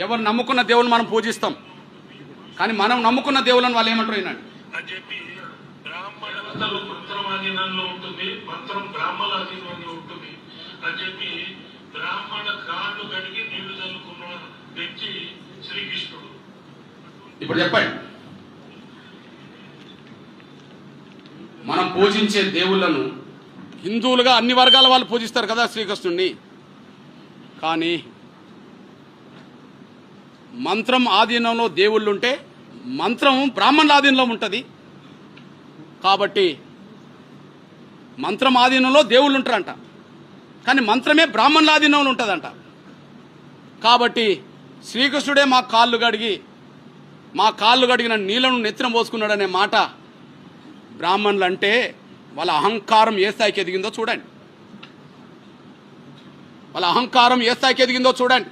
ఎవరు నమ్ముకున్న దేవుని మనం పూజిస్తాం, కానీ మనం నమ్ముకున్న దేవులను వాళ్ళు ఏమంటారు వినండి. అని చెప్పి బ్రాహ్మణులు మంత్రమాధీనంలో ఉంటుంది, మంత్రం బ్రాహ్మణాధీనంలో ఉంటుంది అని చెప్పి బ్రాహ్మణ కాళ్ళు కడిగి నీళ్లు చల్లుకున్న వ్యక్తి శ్రీకృష్ణుడు. ఇప్పుడు చెప్పండి, మనం పూజించే దేవుళ్ళను హిందువులుగా అన్ని వర్గాల వాళ్ళు పూజిస్తారు కదా శ్రీకృష్ణుడిని, కానీ మంత్రం ఆధీనంలో దేవుళ్ళు ఉంటే మంత్రం బ్రాహ్మణుల ఆధీనంలో ఉంటుంది. కాబట్టి మంత్రం ఆధీనంలో దేవుళ్ళు ఉంటారంట, కానీ మంత్రమే బ్రాహ్మణుల ఆధీనంలో ఉంటుందంట. కాబట్టి శ్రీకృష్ణుడే మా కాళ్ళు కడిగిన నీళ్లను నెత్తిన పోసుకున్నాడనే మాట బ్రాహ్మణులు అంటే వాళ్ళ అహంకారం ఏ స్థాయికి ఎదిగిందో చూడండి. వాళ్ళ అహంకారం ఏ స్థాయికి ఎదిగిందో చూడండి.